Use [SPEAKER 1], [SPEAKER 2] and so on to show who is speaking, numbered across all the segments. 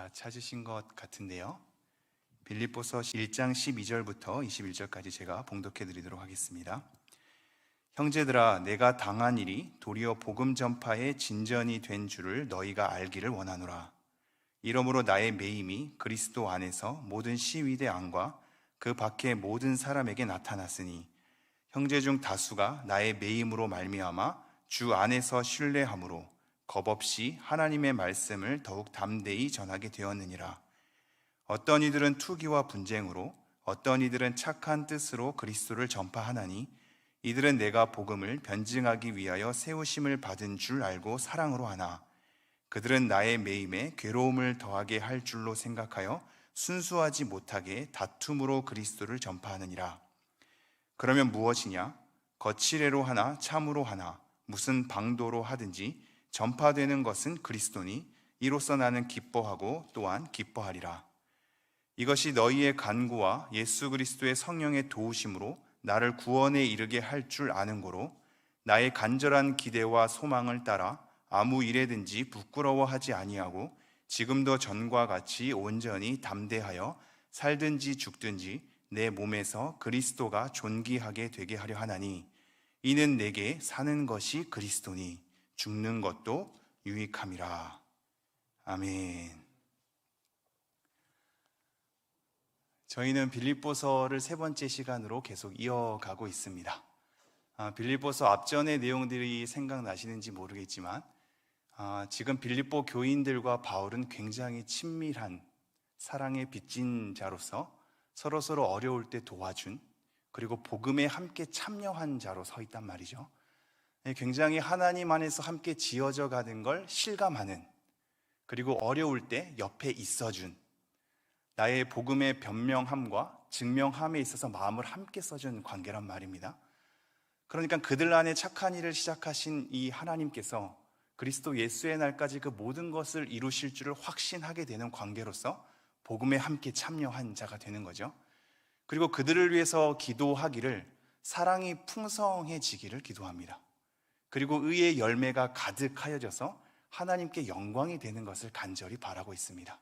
[SPEAKER 1] 다 찾으신 것 같은데요. 빌립보서 1장 12절부터 21절까지 제가 봉독해 드리도록 하겠습니다. 형제들아, 내가 당한 일이 도리어 복음 전파의 진전이 된 줄을 너희가 알기를 원하노라. 이러므로 나의 매임이 그리스도 안에서 모든 시위대 안과 그 밖의 모든 사람에게 나타났으니 형제 중 다수가 나의 매임으로 말미암아 주 안에서 신뢰함으로 겁없이 하나님의 말씀을 더욱 담대히 전하게 되었느니라. 어떤 이들은 투기와 분쟁으로, 어떤 이들은 착한 뜻으로 그리스도를 전파하나니 이들은 내가 복음을 변증하기 위하여 세우심을 받은 줄 알고 사랑으로 하나 그들은 나의 매임에 괴로움을 더하게 할 줄로 생각하여 순수하지 못하게 다툼으로 그리스도를 전파하느니라. 그러면 무엇이냐? 거칠애로 하나 참으로 하나 무슨 방도로 하든지 전파되는 것은 그리스도니 이로써 나는 기뻐하고 또한 기뻐하리라. 이것이 너희의 간구와 예수 그리스도의 성령의 도우심으로 나를 구원에 이르게 할 줄 아는 고로 나의 간절한 기대와 소망을 따라 아무 일에든지 부끄러워하지 아니하고 지금도 전과 같이 온전히 담대하여 살든지 죽든지 내 몸에서 그리스도가 존귀하게 되게 하려 하나니 이는 내게 사는 것이 그리스도니 죽는 것도 유익함이라. 아멘. 저희는 빌립보서를 세 번째 시간으로 계속 이어가고 있습니다. 빌립보서 앞전의 내용들이 생각나시는지 모르겠지만 지금 빌립보 교인들과 바울은 굉장히 친밀한 사랑에 빚진 자로서 서로 어려울 때 도와준, 그리고 복음에 함께 참여한 자로 서 있단 말이죠. 굉장히 하나님 안에서 함께 지어져 가는 걸 실감하는, 그리고 어려울 때 옆에 있어준, 나의 복음의 변명함과 증명함에 있어서 마음을 함께 써준 관계란 말입니다. 그러니까 그들 안에 착한 일을 시작하신 이 하나님께서 그리스도 예수의 날까지 그 모든 것을 이루실 줄을 확신하게 되는 관계로서 복음에 함께 참여한 자가 되는 거죠. 그리고 그들을 위해서 기도하기를 사랑이 풍성해지기를 기도합니다. 그리고 의의 열매가 가득하여져서 하나님께 영광이 되는 것을 간절히 바라고 있습니다.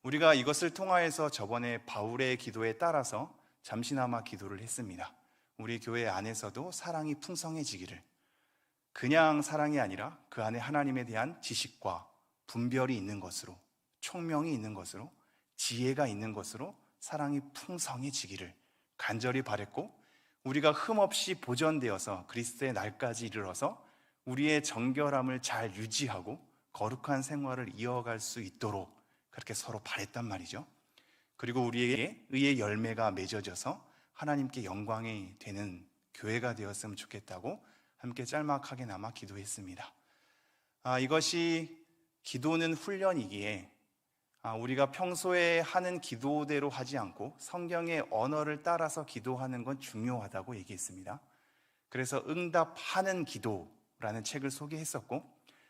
[SPEAKER 1] 우리가 이것을 통하여서 저번에 바울의 기도에 따라서 잠시나마 기도를 했습니다. 우리 교회 안에서도 사랑이 풍성해지기를, 그냥 사랑이 아니라 그 안에 하나님에 대한 지식과 분별이 있는 것으로, 총명이 있는 것으로, 지혜가 있는 것으로 사랑이 풍성해지기를 간절히 바랬고, 우리가 흠없이 보존되어서 그리스도의 날까지 이르러서 우리의 정결함을 잘 유지하고 거룩한 생활을 이어갈 수 있도록 그렇게 서로 바랬단 말이죠. 그리고 우리에게 의의 열매가 맺어져서 하나님께 영광이 되는 교회가 되었으면 좋겠다고 함께 짤막하게나마 기도했습니다. 이것이 기도는 훈련이기에 우리가 평소에 하는 기도대로 하지 않고 성경의 언어를 따라서 기도하는 건 중요하다고 얘기했습니다. 그래서 응답하는 기도라는 책을 소개했었고,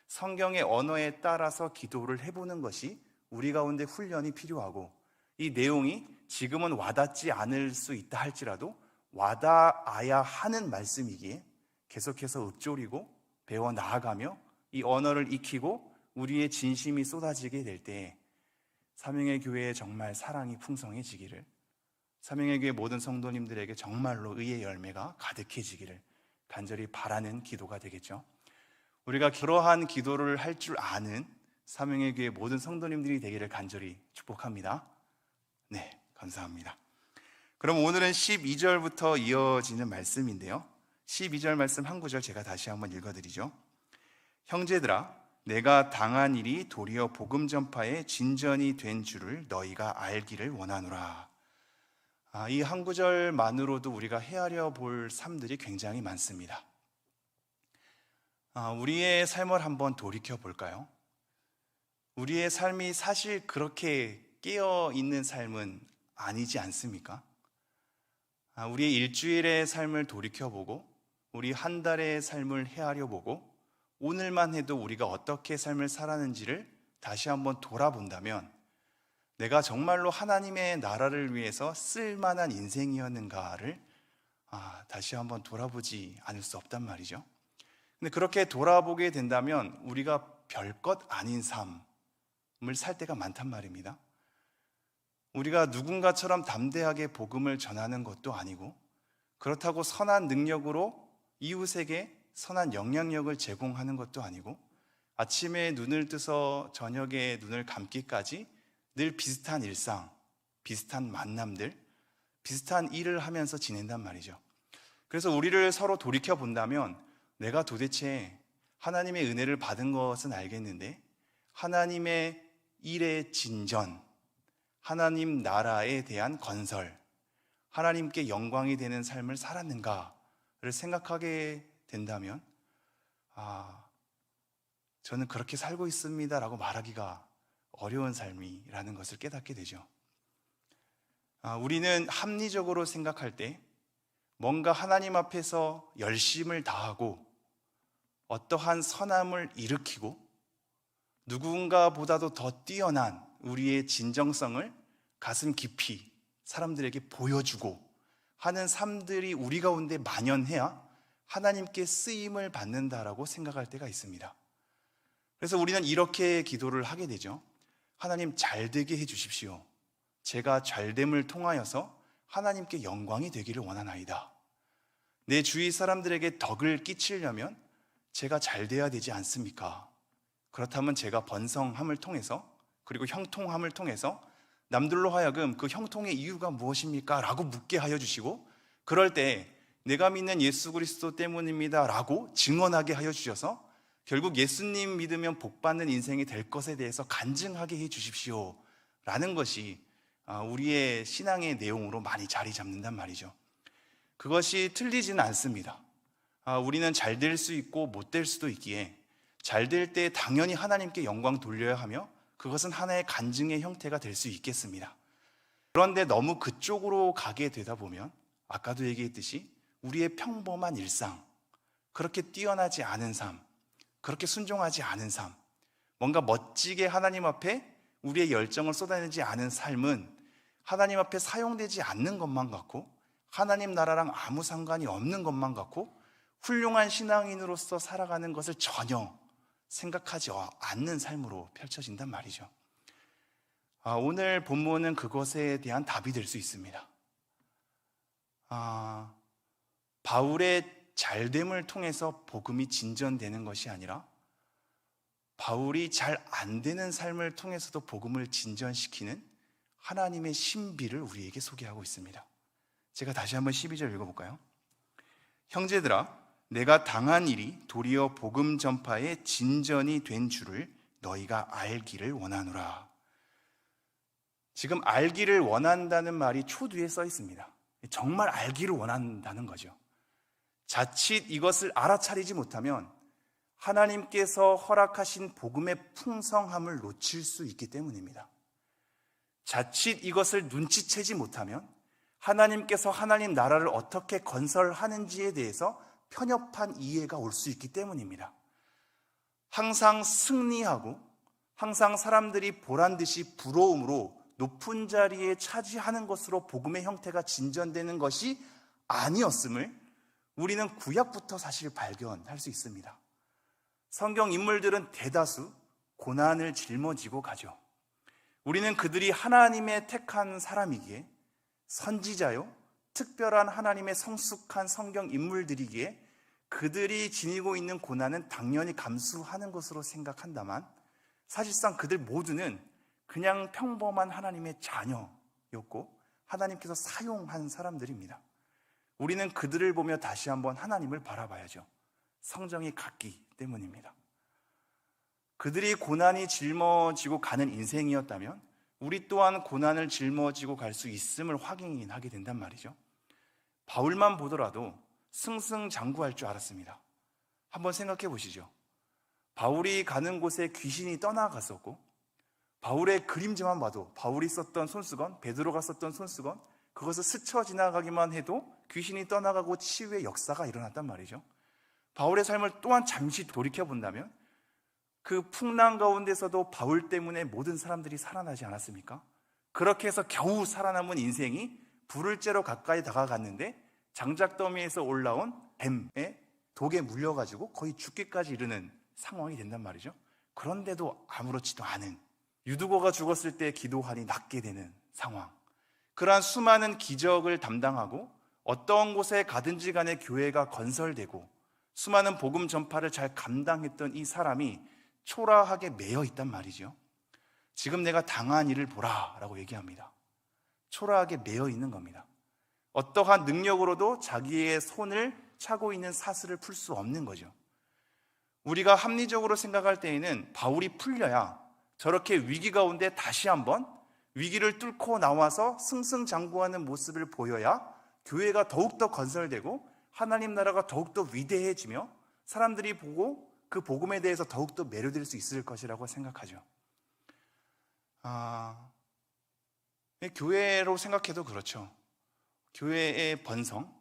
[SPEAKER 1] 성경의 언어에 따라서 기도를 해보는 것이 우리 가운데 훈련이 필요하고, 이 내용이 지금은 와닿지 않을 수 있다 할지라도 와닿아야 하는 말씀이기에 계속해서 읊조리고 배워 나아가며 이 언어를 익히고 우리의 진심이 쏟아지게 될 때 사명의 교회에 정말 사랑이 풍성해지기를, 사명의 교회 모든 성도님들에게 정말로 의의 열매가 가득해지기를 간절히 바라는 기도가 되겠죠. 우리가 그러한 기도를 할 줄 아는 사명의 교회 모든 성도님들이 되기를 간절히 축복합니다. 네, 감사합니다. 그럼 오늘은 12절부터 이어지는 말씀인데요, 12절 말씀 한 구절 제가 다시 한번 읽어드리죠. 형제들아, 내가 당한 일이 도리어 복음 전파의 진전이 된 줄을 너희가 알기를 원하노라. 이 한 구절만으로도 우리가 헤아려 볼 삶들이 굉장히 많습니다. 우리의 삶을 한번 돌이켜 볼까요? 우리의 삶이 사실 그렇게 깨어있는 삶은 아니지 않습니까? 우리의 일주일의 삶을 돌이켜보고 우리 한 달의 삶을 헤아려보고 오늘만 해도 우리가 어떻게 삶을 살았는지를 다시 한번 돌아본다면 내가 정말로 하나님의 나라를 위해서 쓸만한 인생이었는가를 다시 한번 돌아보지 않을 수 없단 말이죠. 근데 그렇게 돌아보게 된다면 우리가 별것 아닌 삶, 살 때가 많단 말입니다. 우리가 누군가처럼 담대하게 복음을 전하는 것도 아니고, 그렇다고 선한 능력으로 이웃에게 선한 영향력을 제공하는 것도 아니고, 아침에 눈을 뜨서 저녁에 눈을 감기까지 늘 비슷한 일상, 비슷한 만남들, 비슷한 일을 하면서 지낸단 말이죠. 그래서 우리를 서로 돌이켜 본다면 내가 도대체 하나님의 은혜를 받은 것은 알겠는데 하나님의 일의 진전, 하나님 나라에 대한 건설, 하나님께 영광이 되는 삶을 살았는가를 생각하게 된다면 저는 그렇게 살고 있습니다 라고 말하기가 어려운 삶이라는 것을 깨닫게 되죠. 우리는 합리적으로 생각할 때 뭔가 하나님 앞에서 열심을 다하고 어떠한 선함을 일으키고 누군가보다도 더 뛰어난 우리의 진정성을 가슴 깊이 사람들에게 보여주고 하는 삶들이 우리 가운데 만연해야 하나님께 쓰임을 받는다라고 생각할 때가 있습니다. 그래서 우리는 이렇게 기도를 하게 되죠. 하나님 잘되게 해주십시오. 제가 잘됨을 통하여서 하나님께 영광이 되기를 원하나이다. 내 주위 사람들에게 덕을 끼치려면 제가 잘돼야 되지 않습니까? 그렇다면 제가 번성함을 통해서 그리고 형통함을 통해서 남들로 하여금 그 형통의 이유가 무엇입니까? 라고 묻게 하여 주시고, 그럴 때 내가 믿는 예수 그리스도 때문입니다 라고 증언하게 하여 주셔서 결국 예수님 믿으면 복받는 인생이 될 것에 대해서 간증하게 해 주십시오 라는 것이 우리의 신앙의 내용으로 많이 자리 잡는단 말이죠. 그것이 틀리지는 않습니다. 우리는 잘 될 수 있고 못 될 수도 있기에 잘 될 때 당연히 하나님께 영광 돌려야 하며 그것은 하나의 간증의 형태가 될 수 있겠습니다. 그런데 너무 그쪽으로 가게 되다 보면 아까도 얘기했듯이 우리의 평범한 일상, 그렇게 뛰어나지 않은 삶, 그렇게 순종하지 않은 삶, 뭔가 멋지게 하나님 앞에 우리의 열정을 쏟아내지 않은 삶은 하나님 앞에 사용되지 않는 것만 같고 하나님 나라랑 아무 상관이 없는 것만 같고 훌륭한 신앙인으로서 살아가는 것을 전혀 생각하지 않는 삶으로 펼쳐진단 말이죠. 오늘 본문은 그것에 대한 답이 될 수 있습니다. 바울의 잘됨을 통해서 복음이 진전되는 것이 아니라 바울이 잘 안 되는 삶을 통해서도 복음을 진전시키는 하나님의 신비를 우리에게 소개하고 있습니다. 제가 다시 한번 12절 읽어볼까요? 형제들아, 내가 당한 일이 도리어 복음 전파의 진전이 된 줄을 너희가 알기를 원하노라. 지금 알기를 원한다는 말이 초두에 써 있습니다. 정말 알기를 원한다는 거죠. 자칫 이것을 알아차리지 못하면 하나님께서 허락하신 복음의 풍성함을 놓칠 수 있기 때문입니다. 자칫 이것을 눈치채지 못하면 하나님께서 하나님 나라를 어떻게 건설하는지에 대해서 편협한 이해가 올 수 있기 때문입니다. 항상 승리하고 항상 사람들이 보란듯이 부러움으로 높은 자리에 차지하는 것으로 복음의 형태가 진전되는 것이 아니었음을 우리는 구약부터 사실 발견할 수 있습니다. 성경 인물들은 대다수 고난을 짊어지고 가죠. 우리는 그들이 하나님의 택한 사람이기에 선지자요, 특별한 하나님의 성숙한 성경 인물들이기에 그들이 지니고 있는 고난은 당연히 감수하는 것으로 생각한다만 사실상 그들 모두는 그냥 평범한 하나님의 자녀였고 하나님께서 사용한 사람들입니다. 우리는 그들을 보며 다시 한번 하나님을 바라봐야죠. 성정이 같기 때문입니다. 그들이 고난이 짊어지고 가는 인생이었다면 우리 또한 고난을 짊어지고 갈 수 있음을 확인하게 된단 말이죠. 바울만 보더라도 승승장구할 줄 알았습니다. 한번 생각해 보시죠. 바울이 가는 곳에 귀신이 떠나갔었고 바울의 그림자만 봐도 바울이 썼던 손수건, 베드로가 썼던 손수건, 그것을 스쳐 지나가기만 해도 귀신이 떠나가고 치유의 역사가 일어났단 말이죠. 바울의 삶을 또한 잠시 돌이켜본다면 그 풍랑 가운데서도 바울 때문에 모든 사람들이 살아나지 않았습니까? 그렇게 해서 겨우 살아남은 인생이 불을 쬐러 가까이 다가갔는데 장작더미에서 올라온 뱀의 독에 물려가지고 거의 죽기까지 이르는 상황이 된단 말이죠. 그런데도 아무렇지도 않은 유두고가 죽었을 때 기도하니 낫게 되는 상황, 그러한 수많은 기적을 담당하고 어떤 곳에 가든지 간에 교회가 건설되고 수많은 복음 전파를 잘 감당했던 이 사람이 초라하게 매여 있단 말이죠. 지금 내가 당한 일을 보라 라고 얘기합니다. 초라하게 매여 있는 겁니다. 어떠한 능력으로도 자기의 손을 차고 있는 사슬을 풀 수 없는 거죠. 우리가 합리적으로 생각할 때에는 바울이 풀려야 저렇게 위기 가운데 다시 한번 위기를 뚫고 나와서 승승장구하는 모습을 보여야 교회가 더욱더 건설되고 하나님 나라가 더욱더 위대해지며 사람들이 보고 그 복음에 대해서 더욱더 매료될 수 있을 것이라고 생각하죠. 교회로 생각해도 그렇죠. 교회의 번성,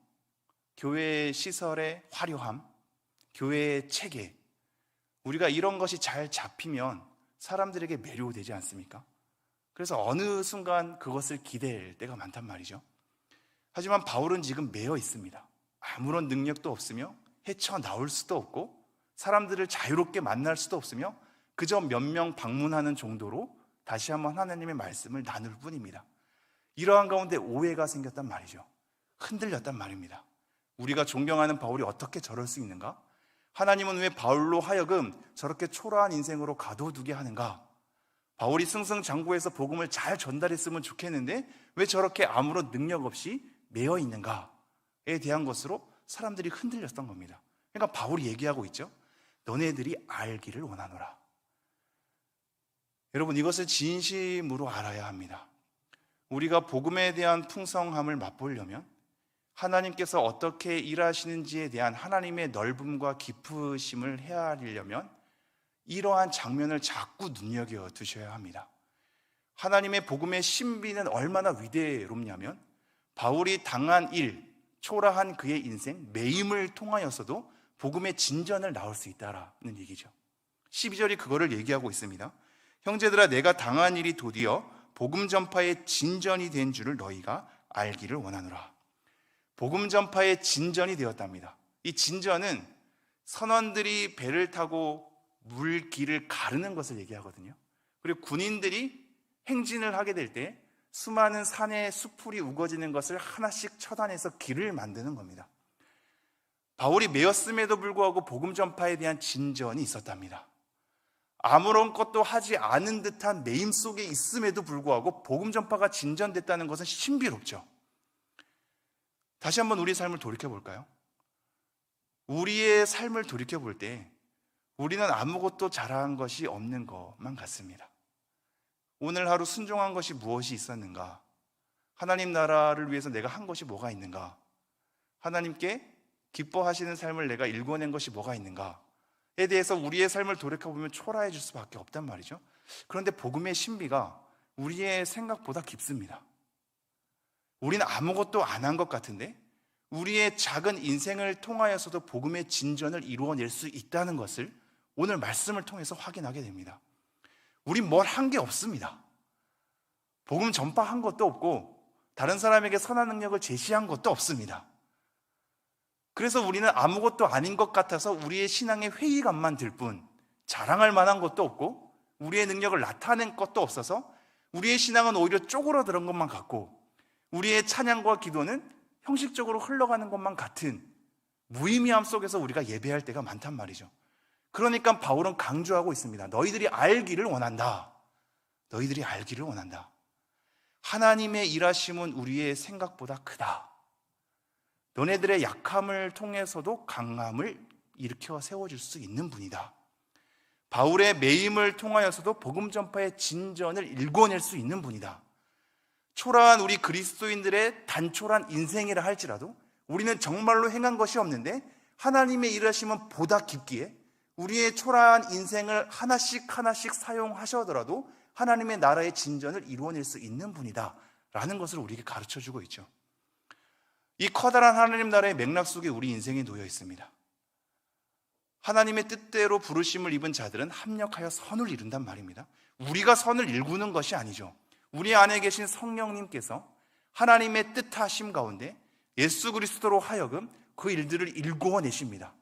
[SPEAKER 1] 교회의 시설의 화려함, 교회의 체계, 우리가 이런 것이 잘 잡히면 사람들에게 매료되지 않습니까? 그래서 어느 순간 그것을 기대할 때가 많단 말이죠. 하지만 바울은 지금 매여 있습니다. 아무런 능력도 없으며 헤쳐나올 수도 없고 사람들을 자유롭게 만날 수도 없으며 그저 몇 명 방문하는 정도로 다시 한번 하나님의 말씀을 나눌 뿐입니다. 이러한 가운데 오해가 생겼단 말이죠. 흔들렸단 말입니다. 우리가 존경하는 바울이 어떻게 저럴 수 있는가? 하나님은 왜 바울로 하여금 저렇게 초라한 인생으로 가둬두게 하는가? 바울이 승승장구해서 복음을 잘 전달했으면 좋겠는데 왜 저렇게 아무런 능력 없이 매여 있는가에 대한 것으로 사람들이 흔들렸던 겁니다. 그러니까 바울이 얘기하고 있죠. 너네들이 알기를 원하노라. 여러분, 이것을 진심으로 알아야 합니다. 우리가 복음에 대한 풍성함을 맛보려면 하나님께서 어떻게 일하시는지에 대한 하나님의 넓음과 깊으심을 헤아리려면 이러한 장면을 자꾸 눈여겨두셔야 합니다. 하나님의 복음의 신비는 얼마나 위대롭냐면 바울이 당한 일, 초라한 그의 인생, 매임을 통하여서도 복음의 진전을 나올 수 있다라는 얘기죠. 12절이 그거를 얘기하고 있습니다. 형제들아, 내가 당한 일이 도리어 복음 전파의 진전이 된 줄을 너희가 알기를 원하노라. 복음 전파의 진전이 되었답니다. 이 진전은 선원들이 배를 타고 물길을 가르는 것을 얘기하거든요. 그리고 군인들이 행진을 하게 될 때 수많은 산에 수풀이 우거지는 것을 하나씩 처단해서 길을 만드는 겁니다. 바울이 매였음에도 불구하고 복음 전파에 대한 진전이 있었답니다. 아무런 것도 하지 않은 듯한 매임 속에 있음에도 불구하고 복음 전파가 진전됐다는 것은 신비롭죠. 다시 한번 우리 삶을 돌이켜볼까요? 우리의 삶을 돌이켜볼 때 우리는 아무것도 잘한 것이 없는 것만 같습니다. 오늘 하루 순종한 것이 무엇이 있었는가? 하나님 나라를 위해서 내가 한 것이 뭐가 있는가? 하나님께 기뻐하시는 삶을 내가 일궈낸 것이 뭐가 있는가에 대해서 우리의 삶을 돌이켜보면 초라해질 수밖에 없단 말이죠. 그런데 복음의 신비가 우리의 생각보다 깊습니다. 우리는 아무것도 안 한 것 같은데 우리의 작은 인생을 통하여서도 복음의 진전을 이루어낼 수 있다는 것을 오늘 말씀을 통해서 확인하게 됩니다. 우린 뭘 한 게 없습니다. 복음 전파한 것도 없고 다른 사람에게 선한 능력을 제시한 것도 없습니다. 그래서 우리는 아무것도 아닌 것 같아서 우리의 신앙의 회의감만 들 뿐 자랑할 만한 것도 없고 우리의 능력을 나타낸 것도 없어서 우리의 신앙은 오히려 쪼그러드는 것만 같고 우리의 찬양과 기도는 형식적으로 흘러가는 것만 같은 무의미함 속에서 우리가 예배할 때가 많단 말이죠. 그러니까 바울은 강조하고 있습니다. 너희들이 알기를 원한다. 너희들이 알기를 원한다. 하나님의 일하심은 우리의 생각보다 크다. 너네들의 약함을 통해서도 강함을 일으켜 세워줄 수 있는 분이다. 바울의 매임을 통하여서도 복음 전파의 진전을 일궈낼 수 있는 분이다. 초라한 우리 그리스도인들의 단초란 인생이라 할지라도 우리는 정말로 행한 것이 없는데 하나님의 일하심은 보다 깊기에 우리의 초라한 인생을 하나씩 사용하셔더라도 하나님의 나라의 진전을 이루어낼 수 있는 분이다 라는 것을 우리에게 가르쳐주고 있죠. 이 커다란 하나님 나라의 맥락 속에 우리 인생이 놓여 있습니다. 하나님의 뜻대로 부르심을 입은 자들은 합력하여 선을 이룬단 말입니다. 우리가 선을 일구는 것이 아니죠. 우리 안에 계신 성령님께서 하나님의 뜻하심 가운데 예수 그리스도로 하여금 그 일들을 일구어내십니다.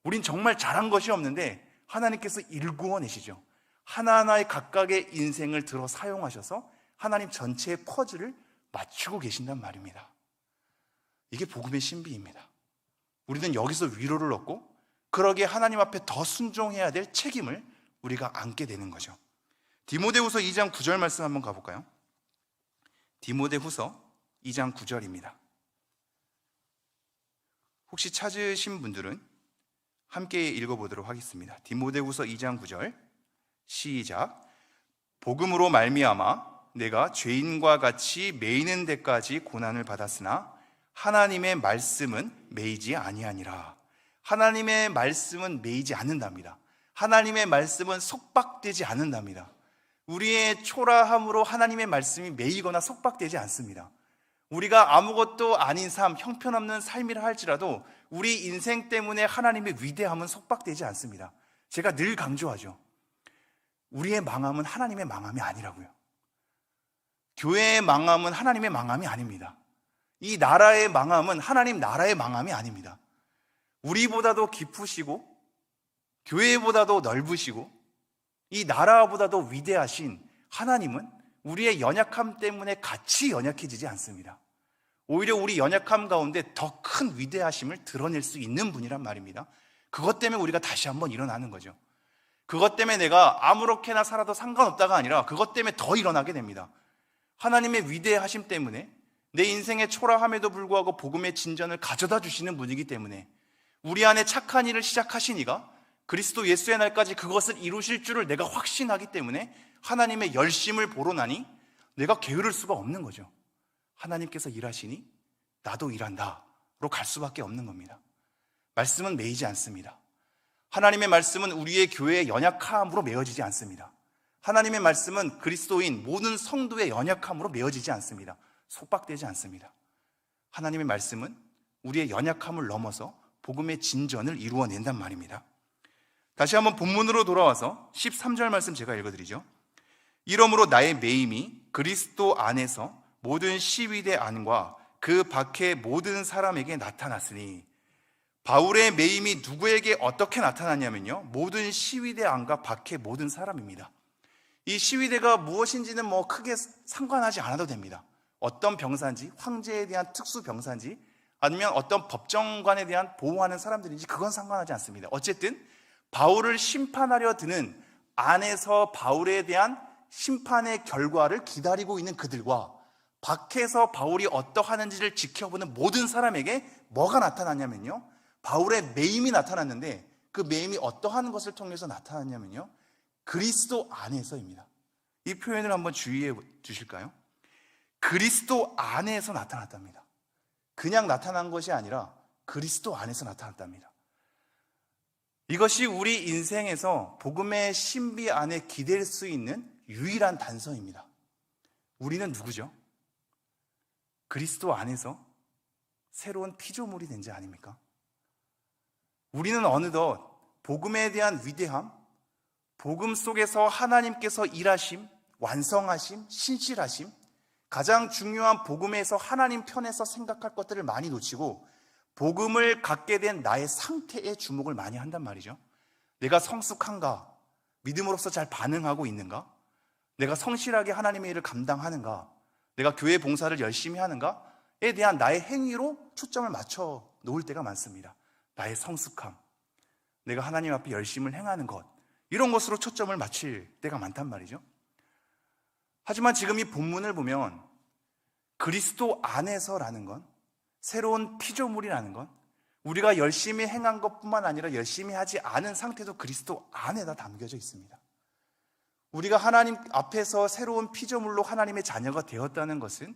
[SPEAKER 1] 우린 정말 잘한 것이 없는데 하나님께서 일구어내시죠. 하나하나의 각각의 인생을 들어 사용하셔서 하나님 전체의 퍼즐을 맞추고 계신단 말입니다. 이게 복음의 신비입니다. 우리는 여기서 위로를 얻고 그러기에 하나님 앞에 더 순종해야 될 책임을 우리가 안게 되는 거죠. 디모데후서 2장 9절 말씀 한번 가볼까요? 디모데후서 2장 9절입니다. 혹시 찾으신 분들은 함께 읽어보도록 하겠습니다. 디모데후서 2장 9절 시작. 복음으로 말미암아 내가 죄인과 같이 매이는 데까지 고난을 받았으나 하나님의 말씀은 매이지 아니하니라. 하나님의 말씀은 매이지 않는답니다. 하나님의 말씀은 속박되지 않는답니다. 우리의 초라함으로 하나님의 말씀이 매이거나 속박되지 않습니다. 우리가 아무것도 아닌 삶, 형편없는 삶이라 할지라도 우리 인생 때문에 하나님의 위대함은 속박되지 않습니다. 제가 늘 강조하죠. 우리의 망함은 하나님의 망함이 아니라고요. 교회의 망함은 하나님의 망함이 아닙니다. 이 나라의 망함은 하나님 나라의 망함이 아닙니다. 우리보다도 깊으시고 교회보다도 넓으시고 이 나라보다도 위대하신 하나님은 우리의 연약함 때문에 같이 연약해지지 않습니다. 오히려 우리 연약함 가운데 더 큰 위대하심을 드러낼 수 있는 분이란 말입니다. 그것 때문에 우리가 다시 한번 일어나는 거죠. 그것 때문에 내가 아무렇게나 살아도 상관없다가 아니라 그것 때문에 더 일어나게 됩니다. 하나님의 위대하심 때문에 내 인생의 초라함에도 불구하고 복음의 진전을 가져다 주시는 분이기 때문에 우리 안에 착한 일을 시작하신 이가 그리스도 예수의 날까지 그것을 이루실 줄을 내가 확신하기 때문에 하나님의 열심을 보러 나니 내가 게으를 수가 없는 거죠. 하나님께서 일하시니 나도 일한다로 갈 수밖에 없는 겁니다. 말씀은 매이지 않습니다. 하나님의 말씀은 우리의 교회의 연약함으로 메어지지 않습니다. 하나님의 말씀은 그리스도인 모든 성도의 연약함으로 메어지지 않습니다. 속박되지 않습니다. 하나님의 말씀은 우리의 연약함을 넘어서 복음의 진전을 이루어낸단 말입니다. 다시 한번 본문으로 돌아와서 13절 말씀 제가 읽어드리죠. 이러므로 나의 매임이 그리스도 안에서 모든 시위대 안과 그 밖의 모든 사람에게 나타났으니, 바울의 매임이 누구에게 어떻게 나타났냐면요, 모든 시위대 안과 밖의 모든 사람입니다. 이 시위대가 무엇인지는 크게 상관하지 않아도 됩니다. 어떤 병사인지, 황제에 대한 특수 병사인지, 아니면 어떤 법정관에 대한 보호하는 사람들인지 그건 상관하지 않습니다. 어쨌든 바울을 심판하려 드는 안에서 바울에 대한 심판의 결과를 기다리고 있는 그들과 밖에서 바울이 어떠하는지를 지켜보는 모든 사람에게 뭐가 나타났냐면요, 바울의 매임이 나타났는데, 그 매임이 어떠한 것을 통해서 나타났냐면요, 그리스도 안에서입니다. 이 표현을 한번 주의해 주실까요? 그리스도 안에서 나타났답니다. 그냥 나타난 것이 아니라 그리스도 안에서 나타났답니다. 이것이 우리 인생에서 복음의 신비 안에 기댈 수 있는 유일한 단서입니다. 우리는 누구죠? 그리스도 안에서 새로운 피조물이 된 자 아닙니까? 우리는 어느덧 복음에 대한 위대함, 복음 속에서 하나님께서 일하심, 완성하심, 신실하심, 가장 중요한 복음에서 하나님 편에서 생각할 것들을 많이 놓치고 복음을 갖게 된 나의 상태에 주목을 많이 한단 말이죠. 내가 성숙한가? 믿음으로서 잘 반응하고 있는가? 내가 성실하게 하나님의 일을 감당하는가? 내가 교회 봉사를 열심히 하는가에 대한 나의 행위로 초점을 맞춰 놓을 때가 많습니다. 나의 성숙함, 내가 하나님 앞에 열심을 행하는 것, 이런 것으로 초점을 맞출 때가 많단 말이죠. 하지만 지금 이 본문을 보면 그리스도 안에서라는 건, 새로운 피조물이라는 건, 우리가 열심히 행한 것뿐만 아니라 열심히 하지 않은 상태도 그리스도 안에다 담겨져 있습니다. 우리가 하나님 앞에서 새로운 피조물로 하나님의 자녀가 되었다는 것은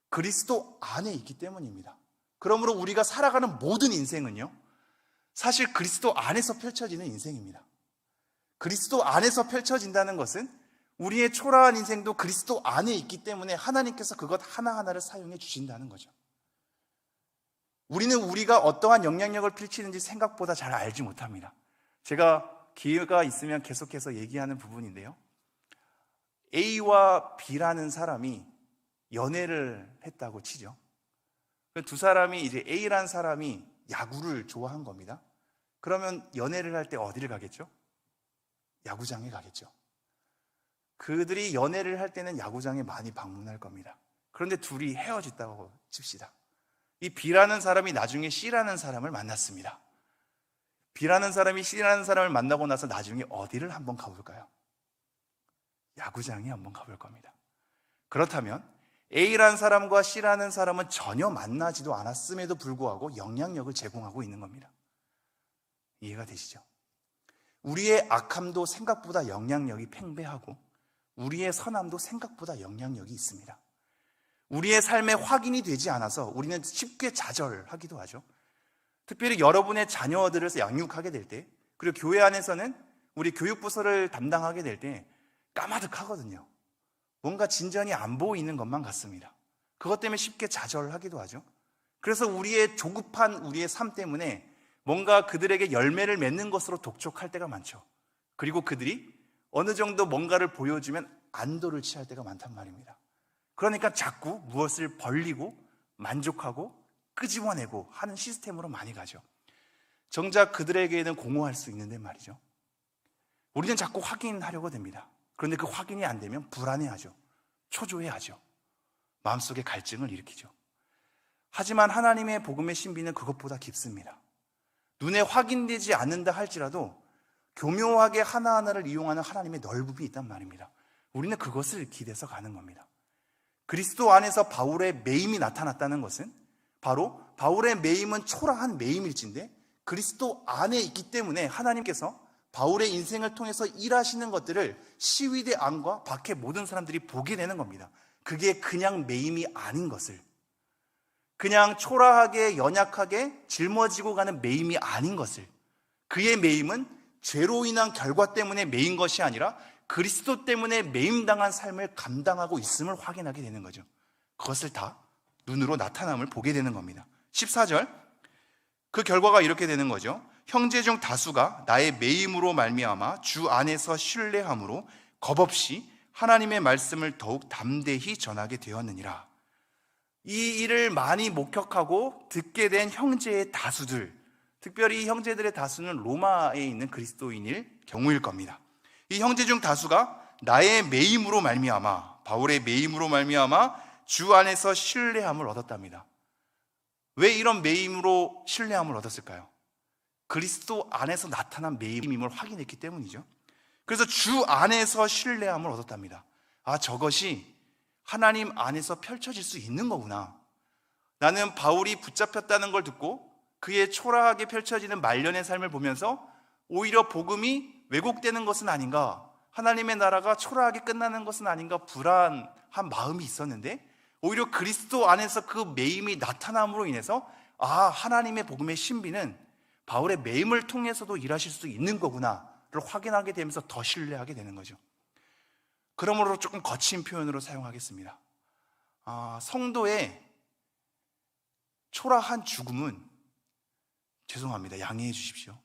[SPEAKER 1] 그리스도 안에 있기 때문입니다. 그러므로 우리가 살아가는 모든 인생은요, 사실 그리스도 안에서 펼쳐지는 인생입니다. 그리스도 안에서 펼쳐진다는 것은 우리의 초라한 인생도 그리스도 안에 있기 때문에 하나님께서 그것 하나하나를 사용해 주신다는 거죠. 우리는 우리가 어떠한 영향력을 펼치는지 생각보다 잘 알지 못합니다. 제가 기회가 있으면 계속해서 얘기하는 부분인데요, A와 B라는 사람이 연애를 했다고 치죠. 두 사람이, 이제 A라는 사람이 야구를 좋아한 겁니다. 그러면 연애를 할 때 어디를 가겠죠? 야구장에 가겠죠. 그들이 연애를 할 때는 야구장에 많이 방문할 겁니다. 그런데 둘이 헤어졌다고 칩시다. 이 B라는 사람이 나중에 C라는 사람을 만났습니다. B라는 사람이 C라는 사람을 만나고 나서 나중에 어디를 한번 가볼까요? 야구장에 한번 가볼 겁니다. 그렇다면 A라는 사람과 C라는 사람은 전혀 만나지도 않았음에도 불구하고 영향력을 제공하고 있는 겁니다. 이해가 되시죠? 우리의 악함도 생각보다 영향력이 팽배하고 우리의 선함도 생각보다 영향력이 있습니다. 우리의 삶에 확인이 되지 않아서 우리는 쉽게 좌절하기도 하죠. 특별히 여러분의 자녀들을 양육하게 될 때, 그리고 교회 안에서는 우리 교육부서를 담당하게 될 때 까마득하거든요. 뭔가 진전이 안 보이는 것만 같습니다. 그것 때문에 쉽게 좌절하기도 하죠. 그래서 우리의 조급한 우리의 삶 때문에 뭔가 그들에게 열매를 맺는 것으로 독촉할 때가 많죠. 그리고 그들이 어느 정도 뭔가를 보여주면 안도를 취할 때가 많단 말입니다. 그러니까 자꾸 무엇을 벌리고 만족하고 끄집어내고 하는 시스템으로 많이 가죠. 정작 그들에게는 공허할 수 있는데 말이죠. 우리는 자꾸 확인하려고 됩니다. 그런데 그 확인이 안 되면 불안해하죠. 초조해하죠. 마음속에 갈증을 일으키죠. 하지만 하나님의 복음의 신비는 그것보다 깊습니다. 눈에 확인되지 않는다 할지라도 교묘하게 하나하나를 이용하는 하나님의 넓음이 있단 말입니다. 우리는 그것을 기대서 가는 겁니다. 그리스도 안에서 바울의 매임이 나타났다는 것은 바로 바울의 매임은 초라한 매임일진데 그리스도 안에 있기 때문에 하나님께서 바울의 인생을 통해서 일하시는 것들을 시위대 안과 밖의 모든 사람들이 보게 되는 겁니다. 그게 그냥 매임이 아닌 것을, 그냥 초라하게 연약하게 짊어지고 가는 매임이 아닌 것을, 그의 매임은 죄로 인한 결과 때문에 매인 것이 아니라 그리스도 때문에 매임당한 삶을 감당하고 있음을 확인하게 되는 거죠. 그것을 다 눈으로 나타남을 보게 되는 겁니다. 14절, 그 결과가 이렇게 되는 거죠. 형제 중 다수가 나의 매임으로 말미암아 주 안에서 신뢰함으로 겁없이 하나님의 말씀을 더욱 담대히 전하게 되었느니라. 이 일을 많이 목격하고 듣게 된 형제의 다수들, 특별히 이 형제들의 다수는 로마에 있는 그리스도인일 경우일 겁니다. 이 형제 중 다수가 나의 매임으로 말미암아, 바울의 매임으로 말미암아 주 안에서 신뢰함을 얻었답니다. 왜 이런 매임으로 신뢰함을 얻었을까요? 그리스도 안에서 나타난 매임임을 확인했기 때문이죠. 그래서 주 안에서 신뢰함을 얻었답니다. 아, 저것이 하나님 안에서 펼쳐질 수 있는 거구나. 나는 바울이 붙잡혔다는 걸 듣고 그의 초라하게 펼쳐지는 말년의 삶을 보면서 오히려 복음이 왜곡되는 것은 아닌가, 하나님의 나라가 초라하게 끝나는 것은 아닌가 불안한 마음이 있었는데 오히려 그리스도 안에서 그 매임이 나타남으로 인해서 아, 하나님의 복음의 신비는 바울의 매임을 통해서도 일하실 수 있는 거구나를 확인하게 되면서 더 신뢰하게 되는 거죠. 그러므로 조금 거친 표현으로 사용하겠습니다. 성도의 초라한 죽음은, 죄송합니다, 양해해 주십시오.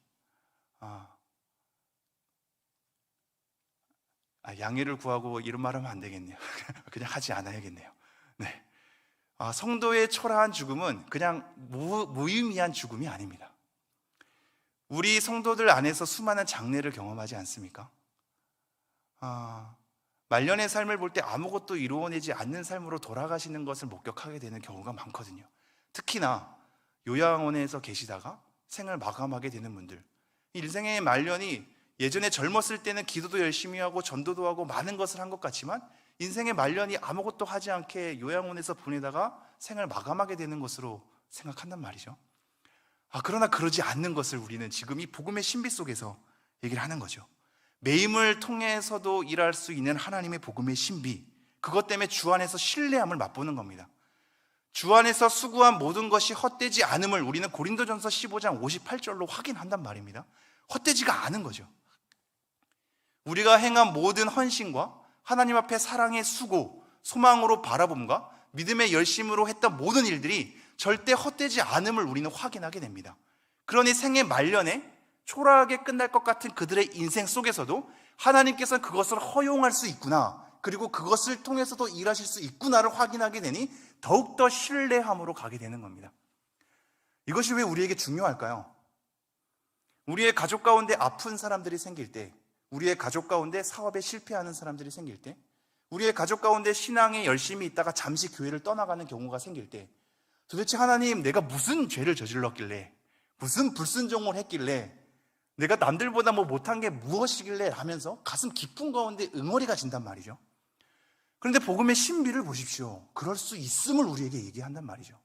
[SPEAKER 1] 양해를 구하고 이런 말 하면 안 되겠네요. 그냥 하지 않아야겠네요. 네. 성도의 초라한 죽음은 그냥 무의미한 죽음이 아닙니다. 우리 성도들 안에서 수많은 장례를 경험하지 않습니까? 말년의 삶을 볼 때 아무것도 이루어내지 않는 삶으로 돌아가시는 것을 목격하게 되는 경우가 많거든요. 특히나 요양원에서 계시다가 생을 마감하게 되는 분들, 인생의 말년이 예전에 젊었을 때는 기도도 열심히 하고 전도도 하고 많은 것을 한 것 같지만 인생의 말년이 아무것도 하지 않게 요양원에서 보내다가 생을 마감하게 되는 것으로 생각한단 말이죠. 그러나 그러지 않는 것을 우리는 지금 이 복음의 신비 속에서 얘기를 하는 거죠. 매임을 통해서도 일할 수 있는 하나님의 복음의 신비, 그것 때문에 주 안에서 신뢰함을 맛보는 겁니다. 주 안에서 수고한 모든 것이 헛되지 않음을 우리는 고린도전서 15장 58절로 확인한단 말입니다. 헛되지가 않은 거죠. 우리가 행한 모든 헌신과 하나님 앞에 사랑의 수고, 소망으로 바라봄과 믿음의 열심으로 했던 모든 일들이 절대 헛되지 않음을 우리는 확인하게 됩니다. 그러니 생의 말년에 초라하게 끝날 것 같은 그들의 인생 속에서도 하나님께서는 그것을 허용할 수 있구나, 그리고 그것을 통해서도 일하실 수 있구나를 확인하게 되니 더욱더 신뢰함으로 가게 되는 겁니다. 이것이 왜 우리에게 중요할까요? 우리의 가족 가운데 아픈 사람들이 생길 때 우리의 가족 가운데 사업에 실패하는 사람들이 생길 때, 우리의 가족 가운데 신앙에 열심히 있다가 잠시 교회를 떠나가는 경우가 생길 때, 도대체 하나님, 내가 무슨 죄를 저질렀길래, 무슨 불순종을 했길래, 내가 남들보다 못한 게 무엇이길래 하면서 가슴 깊은 가운데 응어리가 진단 말이죠. 그런데 복음의 신비를 보십시오. 그럴 수 있음을 우리에게 얘기한단 말이죠.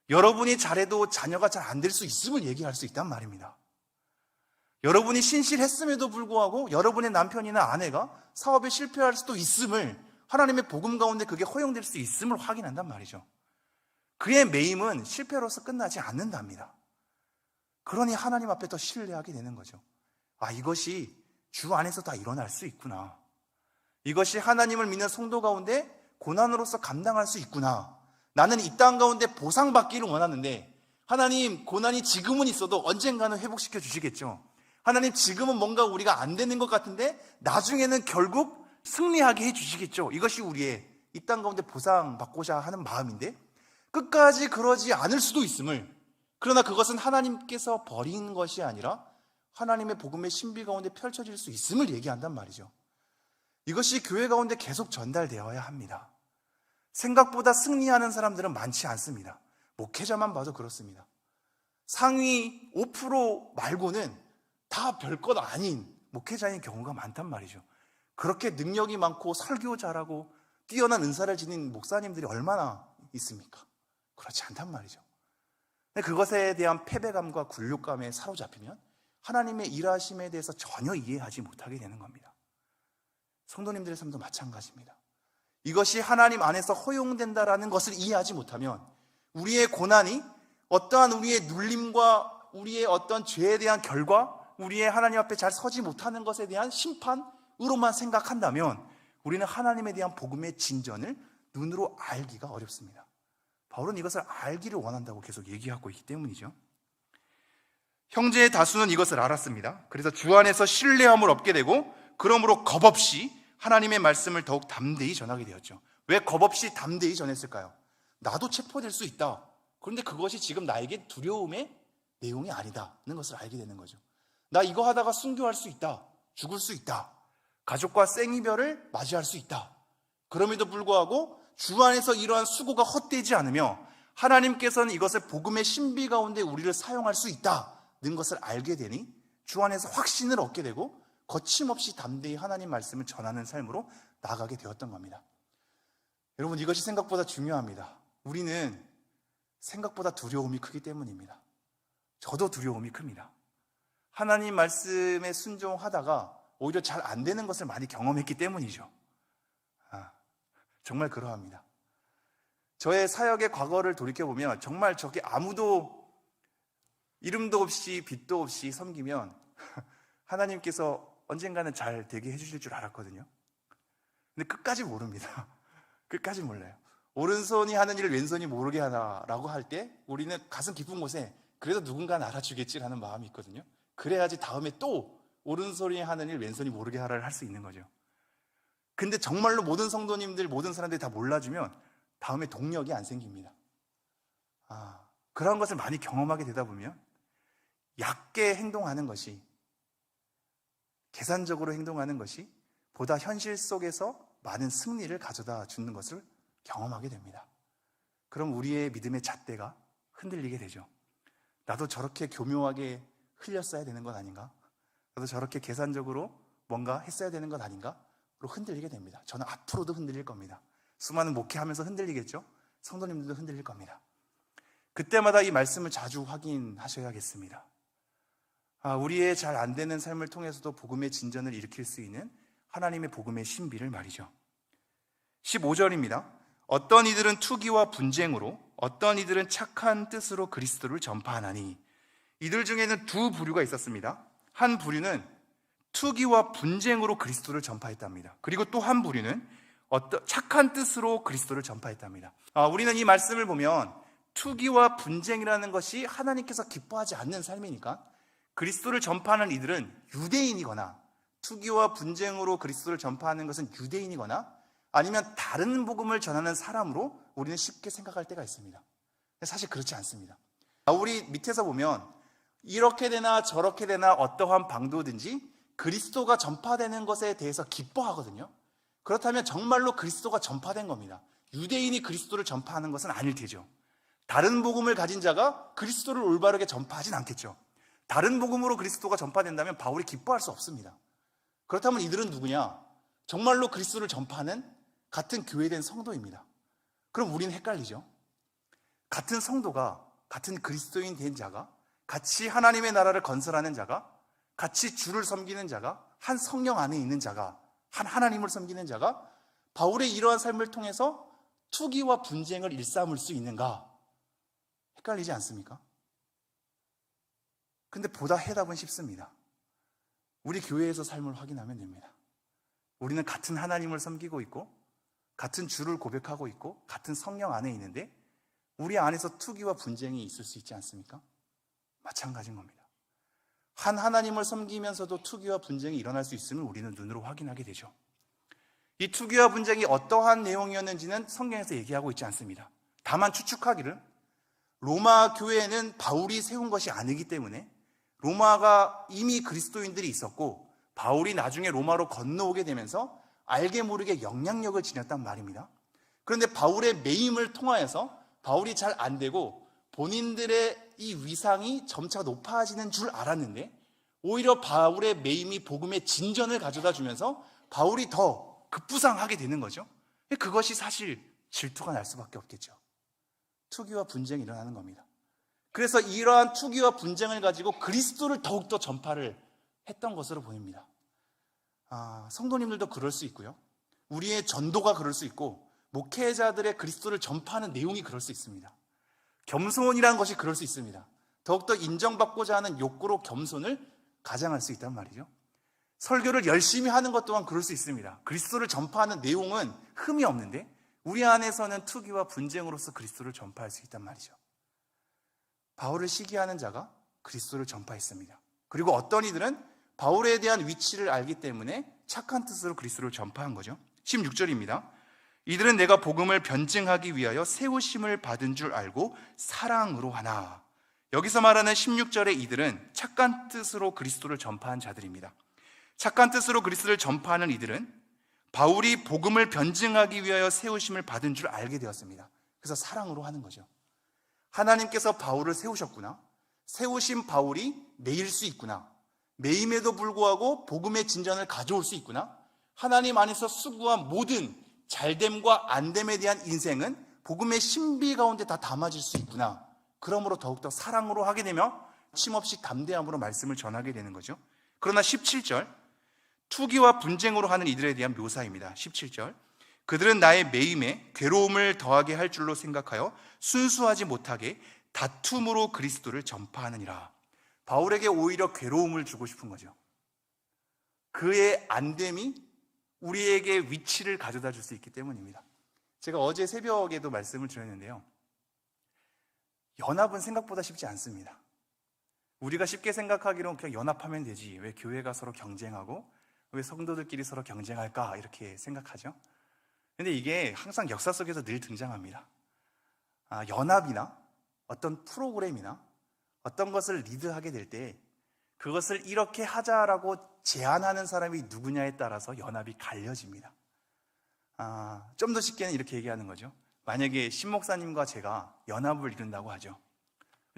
[SPEAKER 1] 여러분이 잘해도 자녀가 잘 안 될 수 있음을 얘기할 수 있단 말입니다. 여러분이 신실했음에도 불구하고 여러분의 남편이나 아내가 사업에 실패할 수도 있음을, 하나님의 복음 가운데 그게 허용될 수 있음을 확인한단 말이죠. 그의 매임은 실패로서 끝나지 않는답니다. 그러니 하나님 앞에 더 신뢰하게 되는 거죠. 아, 이것이 주 안에서 다 일어날 수 있구나. 이것이 하나님을 믿는 성도 가운데 고난으로서 감당할 수 있구나. 나는 이 땅 가운데 보상받기를 원하는데, 하나님, 고난이 지금은 있어도 언젠가는 회복시켜 주시겠죠. 하나님, 지금은 뭔가 우리가 안 되는 것 같은데 나중에는 결국 승리하게 해 주시겠죠. 이것이 우리의 이 땅 가운데 보상받고자 하는 마음인데, 끝까지 그러지 않을 수도 있음을, 그러나 그것은 하나님께서 버린 것이 아니라 하나님의 복음의 신비 가운데 펼쳐질 수 있음을 얘기한단 말이죠. 이것이 교회 가운데 계속 전달되어야 합니다. 생각보다 승리하는 사람들은 많지 않습니다. 목회자만 봐도 그렇습니다. 상위 5% 말고는 다 별것 아닌 목회자인 경우가 많단 말이죠. 그렇게 능력이 많고 설교 잘하고 뛰어난 은사를 지닌 목사님들이 얼마나 있습니까? 그렇지 않단 말이죠. 근데 그것에 대한 패배감과 굴욕감에 사로잡히면 하나님의 일하심에 대해서 전혀 이해하지 못하게 되는 겁니다. 성도님들의 삶도 마찬가지입니다. 이것이 하나님 안에서 허용된다라는 것을 이해하지 못하면 우리의 고난이 어떠한 우리의 눌림과 우리의 어떤 죄에 대한 결과, 우리의 하나님 앞에 잘 서지 못하는 것에 대한 심판으로만 생각한다면 우리는 하나님에 대한 복음의 진전을 눈으로 알기가 어렵습니다. 바울은 이것을 알기를 원한다고 계속 얘기하고 있기 때문이죠. 형제의 다수는 이것을 알았습니다. 그래서 주 안에서 신뢰함을 얻게 되고, 그러므로 겁없이 하나님의 말씀을 더욱 담대히 전하게 되었죠. 왜 겁없이 담대히 전했을까요? 나도 체포될 수 있다. 그런데 그것이 지금 나에게 두려움의 내용이 아니다는 것을 알게 되는 거죠. 나 이거 하다가 순교할 수 있다. 죽을 수 있다. 가족과 생이별을 맞이할 수 있다. 그럼에도 불구하고 주 안에서 이러한 수고가 헛되지 않으며 하나님께서는 이것을 복음의 신비 가운데 우리를 사용할 수 있다는 것을 알게 되니 주 안에서 확신을 얻게 되고 거침없이 담대히 하나님 말씀을 전하는 삶으로 나아가게 되었던 겁니다. 여러분, 이것이 생각보다 중요합니다. 우리는 생각보다 두려움이 크기 때문입니다. 저도 두려움이 큽니다. 하나님 말씀에 순종하다가 오히려 잘 안 되는 것을 많이 경험했기 때문이죠. 정말 그러합니다. 저의 사역의 과거를 돌이켜보면 정말 저게 아무도 이름도 없이 빛도 없이 섬기면 하나님께서 언젠가는 잘 되게 해주실 줄 알았거든요. 근데 끝까지 모릅니다. 끝까지 몰라요. 오른손이 하는 일을 왼손이 모르게 하나라고 할 때 우리는 가슴 깊은 곳에 그래도 누군가는 알아주겠지라는 마음이 있거든요. 그래야지 다음에 또 오른손이 하는 일 왼손이 모르게 하라를 할 수 있는 거죠. 근데 정말로 모든 성도님들, 모든 사람들이 다 몰라주면 다음에 동력이 안 생깁니다. 그런 것을 많이 경험하게 되다 보면 얕게 행동하는 것이, 계산적으로 행동하는 것이 보다 현실 속에서 많은 승리를 가져다 주는 것을 경험하게 됩니다. 그럼 우리의 믿음의 잣대가 흔들리게 되죠. 나도 저렇게 교묘하게 흘렸어야 되는 것 아닌가? 나도 저렇게 계산적으로 뭔가 했어야 되는 것 아닌가? 로 흔들리게 됩니다. 저는 앞으로도 흔들릴 겁니다. 수많은 목회하면서 흔들리겠죠? 성도님들도 흔들릴 겁니다. 그때마다 이 말씀을 자주 확인하셔야겠습니다. 우리의 잘 안 되는 삶을 통해서도 복음의 진전을 일으킬 수 있는 하나님의 복음의 신비를 말이죠. 15절입니다. 어떤 이들은 투기와 분쟁으로, 어떤 이들은 착한 뜻으로 그리스도를 전파하나니. 이들 중에는 두 부류가 있었습니다. 한 부류는 투기와 분쟁으로 그리스도를 전파했답니다. 그리고 또 한 부류는 착한 뜻으로 그리스도를 전파했답니다. 우리는 이 말씀을 보면 투기와 분쟁이라는 것이 하나님께서 기뻐하지 않는 삶이니까 그리스도를 전파하는 이들은 유대인이거나, 투기와 분쟁으로 그리스도를 전파하는 것은 유대인이거나 아니면 다른 복음을 전하는 사람으로 우리는 쉽게 생각할 때가 있습니다. 사실 그렇지 않습니다. 우리 밑에서 보면 이렇게 되나 저렇게 되나 어떠한 방도든지 그리스도가 전파되는 것에 대해서 기뻐하거든요. 그렇다면 정말로 그리스도가 전파된 겁니다. 유대인이 그리스도를 전파하는 것은 아닐 테죠. 다른 복음을 가진 자가 그리스도를 올바르게 전파하진 않겠죠. 다른 복음으로 그리스도가 전파된다면 바울이 기뻐할 수 없습니다. 그렇다면 이들은 누구냐? 정말로 그리스도를 전파하는 같은 교회된 성도입니다. 그럼 우리는 헷갈리죠. 같은 성도가, 같은 그리스도인 된 자가, 같이 하나님의 나라를 건설하는 자가, 같이 주를 섬기는 자가, 한 성령 안에 있는 자가, 한 하나님을 섬기는 자가 바울의 이러한 삶을 통해서 투기와 분쟁을 일삼을 수 있는가? 헷갈리지 않습니까? 근데 보다 해답은 쉽습니다. 우리 교회에서 삶을 확인하면 됩니다. 우리는 같은 하나님을 섬기고 있고, 같은 주를 고백하고 있고, 같은 성령 안에 있는데 우리 안에서 투기와 분쟁이 있을 수 있지 않습니까? 마찬가지인 겁니다. 한 하나님을 섬기면서도 투기와 분쟁이 일어날 수 있음을 우리는 눈으로 확인하게 되죠. 이 투기와 분쟁이 어떠한 내용이었는지는 성경에서 얘기하고 있지 않습니다. 다만 추측하기를 로마 교회에는 바울이 세운 것이 아니기 때문에 로마가 이미 그리스도인들이 있었고 바울이 나중에 로마로 건너오게 되면서 알게 모르게 영향력을 지녔단 말입니다. 그런데 바울의 매임을 통하여서 바울이 잘 안 되고 본인들의 이 위상이 점차 높아지는 줄 알았는데 오히려 바울의 매임이 복음의 진전을 가져다 주면서 바울이 더 급부상하게 되는 거죠. 그것이 사실 질투가 날 수밖에 없겠죠. 투기와 분쟁이 일어나는 겁니다. 그래서 이러한 투기와 분쟁을 가지고 그리스도를 더욱더 전파를 했던 것으로 보입니다. 성도님들도 그럴 수 있고요. 우리의 전도가 그럴 수 있고 목회자들의 그리스도를 전파하는 내용이 그럴 수 있습니다. 겸손이라는 것이 그럴 수 있습니다. 더욱더 인정받고자 하는 욕구로 겸손을 가장할 수 있단 말이죠. 설교를 열심히 하는 것 또한 그럴 수 있습니다. 그리스도를 전파하는 내용은 흠이 없는데 우리 안에서는 투기와 분쟁으로서 그리스도를 전파할 수 있단 말이죠. 바울을 시기하는 자가 그리스도를 전파했습니다. 그리고 어떤 이들은 바울에 대한 위치를 알기 때문에 착한 뜻으로 그리스도를 전파한 거죠. 16절입니다. 이들은 내가 복음을 변증하기 위하여 세우심을 받은 줄 알고 사랑으로 하나. 여기서 말하는 16절의 이들은 착한 뜻으로 그리스도를 전파한 자들입니다. 착한 뜻으로 그리스도를 전파하는 이들은 바울이 복음을 변증하기 위하여 세우심을 받은 줄 알게 되었습니다. 그래서 사랑으로 하는 거죠. 하나님께서 바울을 세우셨구나. 세우신 바울이 매일 수 있구나. 매임에도 불구하고 복음의 진전을 가져올 수 있구나. 하나님 안에서 수고한 모든 잘됨과 안됨에 대한 인생은 복음의 신비 가운데 다 담아질 수 있구나. 그러므로 더욱더 사랑으로 하게 되며 쉼없이 담대함으로 말씀을 전하게 되는 거죠. 그러나 17절, 투기와 분쟁으로 하는 이들에 대한 묘사입니다. 17절, 그들은 나의 매임에 괴로움을 더하게 할 줄로 생각하여 순수하지 못하게 다툼으로 그리스도를 전파하느니라. 바울에게 오히려 괴로움을 주고 싶은 거죠. 그의 안됨이 우리에게 위치를 가져다 줄 수 있기 때문입니다. 제가 어제 새벽에도 말씀을 드렸는데요. 연합은 생각보다 쉽지 않습니다. 우리가 쉽게 생각하기로는 그냥 연합하면 되지. 왜 교회가 서로 경쟁하고 왜 성도들끼리 서로 경쟁할까 이렇게 생각하죠. 근데 이게 항상 역사 속에서 늘 등장합니다. 연합이나 어떤 프로그램이나 어떤 것을 리드하게 될 때 그것을 이렇게 하자라고 제안하는 사람이 누구냐에 따라서 연합이 갈려집니다. 좀 더 쉽게는 이렇게 얘기하는 거죠. 만약에 신 목사님과 제가 연합을 이룬다고 하죠.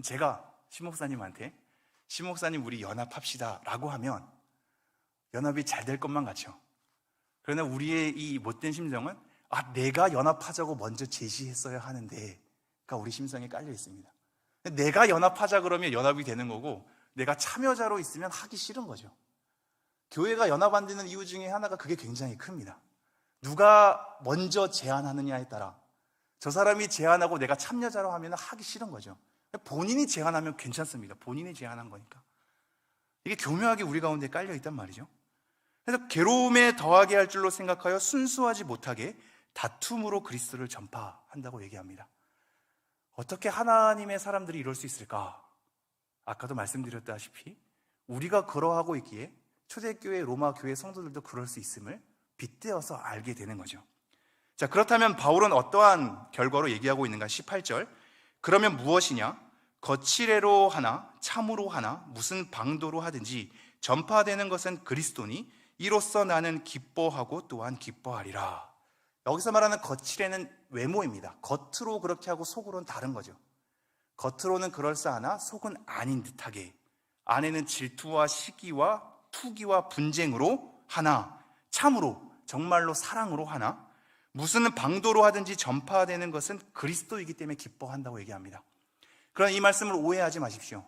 [SPEAKER 1] 제가 신 목사님한테 신 목사님 우리 연합합시다 라고 하면 연합이 잘 될 것만 같죠. 그러나 우리의 이 못된 심정은 내가 연합하자고 먼저 제시했어야 하는데 가 우리 심성에 깔려 있습니다. 내가 연합하자 그러면 연합이 되는 거고 내가 참여자로 있으면 하기 싫은 거죠. 교회가 연합 안 되는 이유 중에 하나가 그게 굉장히 큽니다. 누가 먼저 제안하느냐에 따라 저 사람이 제안하고 내가 참여자로 하면 하기 싫은 거죠. 본인이 제안하면 괜찮습니다. 본인이 제안한 거니까. 이게 교묘하게 우리 가운데 깔려 있단 말이죠. 그래서 괴로움에 더하게 할 줄로 생각하여 순수하지 못하게 다툼으로 그리스도를 전파한다고 얘기합니다. 어떻게 하나님의 사람들이 이럴 수 있을까? 아까도 말씀드렸다시피 우리가 그러하고 있기에 초대교회 로마 교회 성도들도 그럴 수 있음을 빗대어서 알게 되는 거죠. 자, 그렇다면 바울은 어떠한 결과로 얘기하고 있는가? 18절, 그러면 무엇이냐? 거칠애로 하나 참으로 하나 무슨 방도로 하든지 전파되는 것은 그리스도니 이로써 나는 기뻐하고 또한 기뻐하리라. 여기서 말하는 거칠에는 외모입니다. 겉으로 그렇게 하고 속으로는 다른 거죠. 겉으로는 그럴싸하나 속은 아닌 듯하게, 안에는 질투와 시기와 투기와 분쟁으로 하나, 참으로 정말로 사랑으로 하나, 무슨 방도로 하든지 전파되는 것은 그리스도이기 때문에 기뻐한다고 얘기합니다. 그러나 이 말씀을 오해하지 마십시오.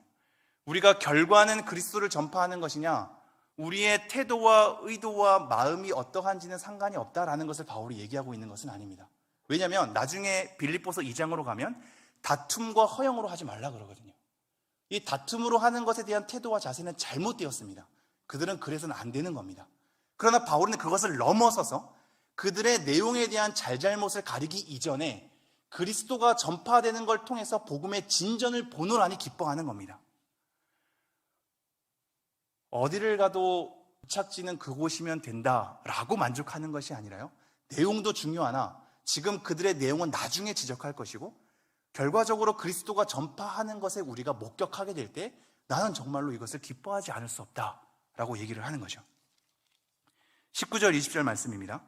[SPEAKER 1] 우리가 결과는 그리스도를 전파하는 것이냐, 우리의 태도와 의도와 마음이 어떠한지는 상관이 없다라는 것을 바울이 얘기하고 있는 것은 아닙니다. 왜냐하면 나중에 빌립보서 2장으로 가면 다툼과 허영으로 하지 말라 그러거든요. 이 다툼으로 하는 것에 대한 태도와 자세는 잘못되었습니다. 그들은 그래서는 안 되는 겁니다. 그러나 바울은 그것을 넘어서서 그들의 내용에 대한 잘잘못을 가리기 이전에 그리스도가 전파되는 걸 통해서 복음의 진전을 보노라니 기뻐하는 겁니다. 어디를 가도 도착지는 그곳이면 된다라고 만족하는 것이 아니라요, 내용도 중요하나 지금 그들의 내용은 나중에 지적할 것이고, 결과적으로 그리스도가 전파하는 것에 우리가 목격하게 될 때 나는 정말로 이것을 기뻐하지 않을 수 없다라고 얘기를 하는 거죠. 19절 20절 말씀입니다.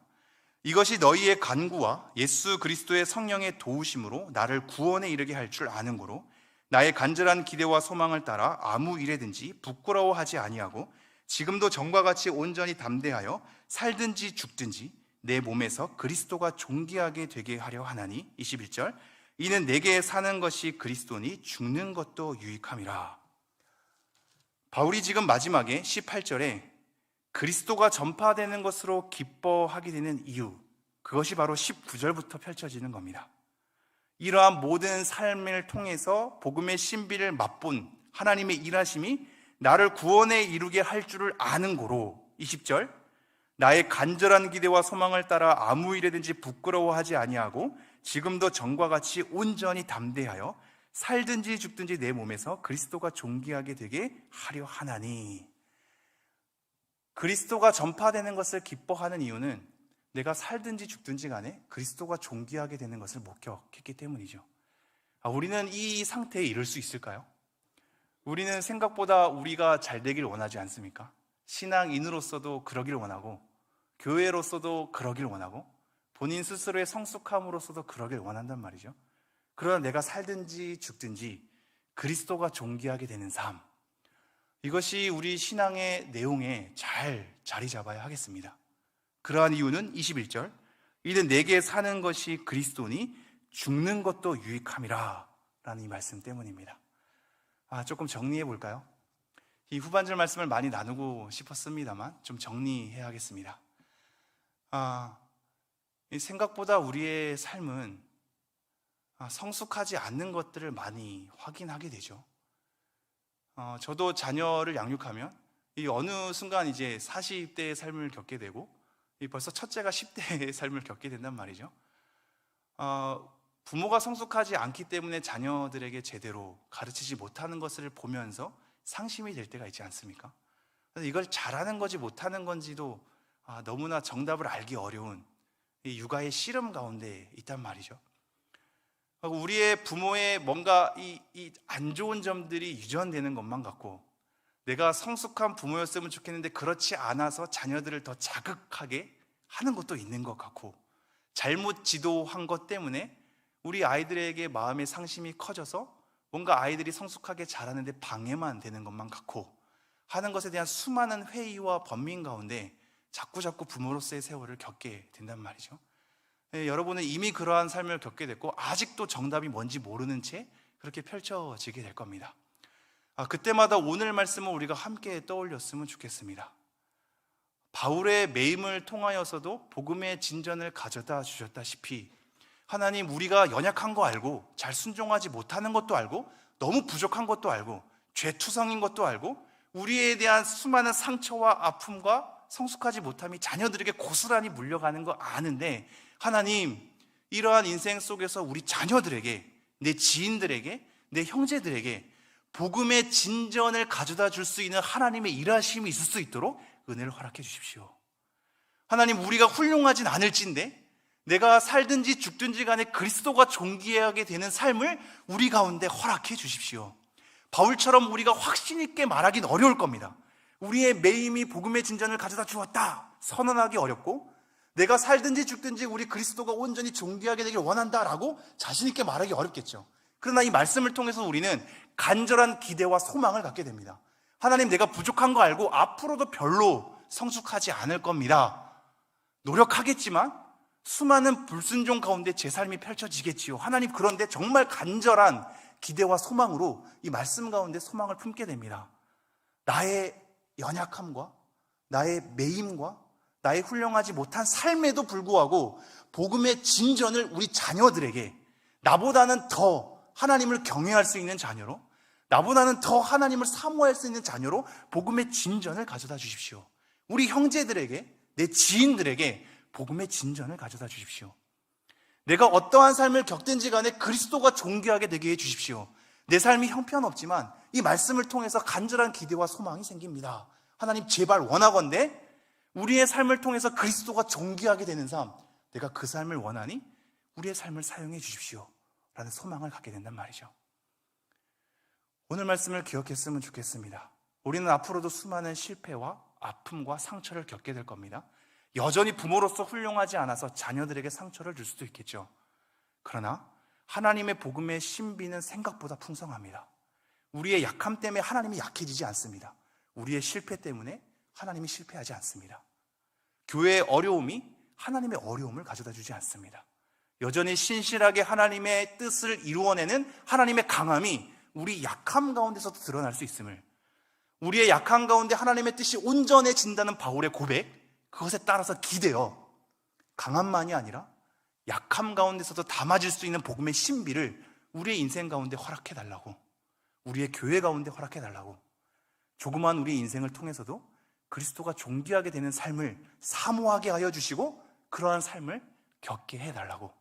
[SPEAKER 1] 이것이 너희의 간구와 예수 그리스도의 성령의 도우심으로 나를 구원에 이르게 할 줄 아는 고로 나의 간절한 기대와 소망을 따라 아무 일에든지 부끄러워하지 아니하고 지금도 전과 같이 온전히 담대하여 살든지 죽든지 내 몸에서 그리스도가 존귀하게 되게 하려 하나니. 21절 이는 내게 사는 것이 그리스도니 죽는 것도 유익함이라. 바울이 지금 마지막에 18절에 그리스도가 전파되는 것으로 기뻐하게 되는 이유, 그것이 바로 19절부터 펼쳐지는 겁니다. 이러한 모든 삶을 통해서 복음의 신비를 맛본 하나님의 일하심이 나를 구원에 이루게 할 줄을 아는 고로. 20절 나의 간절한 기대와 소망을 따라 아무 일에든지 부끄러워하지 아니하고 지금도 전과 같이 온전히 담대하여 살든지 죽든지 내 몸에서 그리스도가 존귀하게 되게 하려 하나니. 그리스도가 전파되는 것을 기뻐하는 이유는 내가 살든지 죽든지 간에 그리스도가 존귀하게 되는 것을 목격했기 때문이죠. 우리는 이 상태에 이를 수 있을까요? 우리는 생각보다 우리가 잘 되길 원하지 않습니까? 신앙인으로서도 그러길 원하고, 교회로서도 그러길 원하고, 본인 스스로의 성숙함으로서도 그러길 원한단 말이죠. 그러나 내가 살든지 죽든지 그리스도가 존귀하게 되는 삶, 이것이 우리 신앙의 내용에 잘 자리 잡아야 하겠습니다. 그러한 이유는 21절 이는 내게 사는 것이 그리스도니 죽는 것도 유익함이라 라는 이 말씀 때문입니다. 조금 정리해 볼까요? 이 후반절 말씀을 많이 나누고 싶었습니다만 좀 정리해야겠습니다. 생각보다 우리의 삶은 성숙하지 않는 것들을 많이 확인하게 되죠. 저도 자녀를 양육하면 이 어느 순간 이제 40대의 삶을 겪게 되고 벌써 첫째가 10대의 삶을 겪게 된단 말이죠. 부모가 성숙하지 않기 때문에 자녀들에게 제대로 가르치지 못하는 것을 보면서 상심이 될 때가 있지 않습니까? 그래서 이걸 잘하는 건지 못하는 건지도 너무나 정답을 알기 어려운 이 육아의 씨름 가운데 있단 말이죠. 우리의 부모의 뭔가 이 안 좋은 점들이 유전되는 것만 같고, 내가 성숙한 부모였으면 좋겠는데 그렇지 않아서 자녀들을 더 자극하게 하는 것도 있는 것 같고, 잘못 지도한 것 때문에 우리 아이들에게 마음의 상심이 커져서 뭔가 아이들이 성숙하게 자라는데 방해만 되는 것만 같고 하는 것에 대한 수많은 회의와 번민 가운데 자꾸 부모로서의 세월을 겪게 된단 말이죠. 여러분은 이미 그러한 삶을 겪게 됐고 아직도 정답이 뭔지 모르는 채 그렇게 펼쳐지게 될 겁니다. 그때마다 오늘 말씀을 우리가 함께 떠올렸으면 좋겠습니다. 바울의 매임을 통하여서도 복음의 진전을 가져다 주셨다시피 하나님, 우리가 연약한 거 알고 잘 순종하지 못하는 것도 알고 너무 부족한 것도 알고 죄투성인 것도 알고 우리에 대한 수많은 상처와 아픔과 성숙하지 못함이 자녀들에게 고스란히 물려가는 거 아는데, 하나님, 이러한 인생 속에서 우리 자녀들에게, 내 지인들에게, 내 형제들에게 복음의 진전을 가져다 줄 수 있는 하나님의 일하심이 있을 수 있도록 은혜를 허락해 주십시오. 하나님, 우리가 훌륭하진 않을진데 내가 살든지 죽든지 간에 그리스도가 존귀하게 되는 삶을 우리 가운데 허락해 주십시오. 바울처럼 우리가 확신 있게 말하긴 어려울 겁니다. 우리의 매임이 복음의 진전을 가져다 주었다 선언하기 어렵고, 내가 살든지 죽든지 우리 그리스도가 온전히 존귀하게 되길 원한다라고 자신 있게 말하기 어렵겠죠. 그러나 이 말씀을 통해서 우리는 간절한 기대와 소망을 갖게 됩니다. 하나님, 내가 부족한 거 알고 앞으로도 별로 성숙하지 않을 겁니다. 노력하겠지만 수많은 불순종 가운데 제 삶이 펼쳐지겠지요. 하나님, 그런데 정말 간절한 기대와 소망으로 이 말씀 가운데 소망을 품게 됩니다. 나의 연약함과 나의 매임과 나의 훌륭하지 못한 삶에도 불구하고 복음의 진전을 우리 자녀들에게, 나보다는 더 하나님을 경외할 수 있는 자녀로, 나보다는 더 하나님을 사모할 수 있는 자녀로 복음의 진전을 가져다 주십시오. 우리 형제들에게, 내 지인들에게 복음의 진전을 가져다 주십시오. 내가 어떠한 삶을 겪든지 간에 그리스도가 존귀하게 되게 해 주십시오. 내 삶이 형편없지만 이 말씀을 통해서 간절한 기대와 소망이 생깁니다. 하나님, 제발 원하건대 우리의 삶을 통해서 그리스도가 존귀하게 되는 삶, 내가 그 삶을 원하니 우리의 삶을 사용해 주십시오 라는 소망을 갖게 된단 말이죠. 오늘 말씀을 기억했으면 좋겠습니다. 우리는 앞으로도 수많은 실패와 아픔과 상처를 겪게 될 겁니다. 여전히 부모로서 훌륭하지 않아서 자녀들에게 상처를 줄 수도 있겠죠. 그러나 하나님의 복음의 신비는 생각보다 풍성합니다. 우리의 약함 때문에 하나님이 약해지지 않습니다. 우리의 실패 때문에 하나님이 실패하지 않습니다. 교회의 어려움이 하나님의 어려움을 가져다 주지 않습니다. 여전히 신실하게 하나님의 뜻을 이루어내는 하나님의 강함이 우리 약함 가운데서도 드러날 수 있음을, 우리의 약함 가운데 하나님의 뜻이 온전해진다는 바울의 고백, 그것에 따라서 기대어 강함만이 아니라 약함 가운데서도 담아질 수 있는 복음의 신비를 우리의 인생 가운데 허락해달라고, 우리의 교회 가운데 허락해달라고, 조그마한 우리의 인생을 통해서도 그리스도가 존귀하게 되는 삶을 사모하게 하여 주시고 그러한 삶을 겪게 해달라고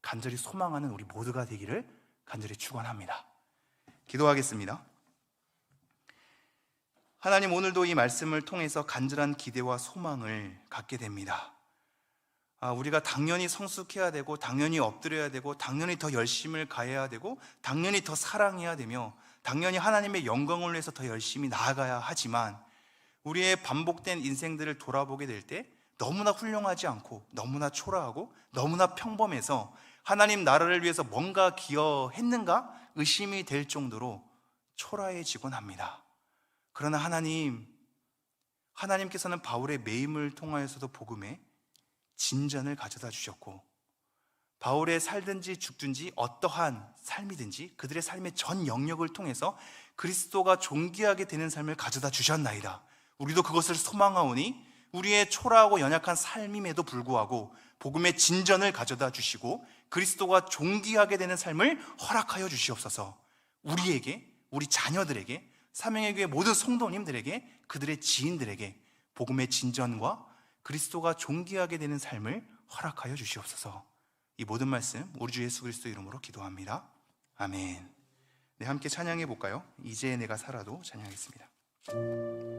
[SPEAKER 1] 간절히 소망하는 우리 모두가 되기를 간절히 축원합니다. 기도하겠습니다. 하나님, 오늘도 이 말씀을 통해서 간절한 기대와 소망을 갖게 됩니다. 우리가 당연히 성숙해야 되고, 당연히 엎드려야 되고, 당연히 더 열심을 가해야 되고, 당연히 더 사랑해야 되며, 당연히 하나님의 영광을 위해서 더 열심히 나아가야 하지만, 우리의 반복된 인생들을 돌아보게 될 때 너무나 훌륭하지 않고 너무나 초라하고 너무나 평범해서 하나님 나라를 위해서 뭔가 기여했는가 의심이 될 정도로 초라해지곤 합니다. 그러나 하나님께서는 바울의 매임을 통하여서도 복음의 진전을 가져다 주셨고, 바울의 살든지 죽든지 어떠한 삶이든지 그들의 삶의 전 영역을 통해서 그리스도가 존귀하게 되는 삶을 가져다 주셨나이다. 우리도 그것을 소망하오니 우리의 초라하고 연약한 삶임에도 불구하고 복음의 진전을 가져다 주시고 그리스도가 존귀하게 되는 삶을 허락하여 주시옵소서. 우리에게, 우리 자녀들에게, 사명의 교회 모든 성도님들에게, 그들의 지인들에게 복음의 진전과 그리스도가 존귀하게 되는 삶을 허락하여 주시옵소서. 이 모든 말씀 우리 주 예수 그리스도 이름으로 기도합니다. 아멘. 네, 함께 찬양해 볼까요? 이제 내가 살아도 찬양하겠습니다.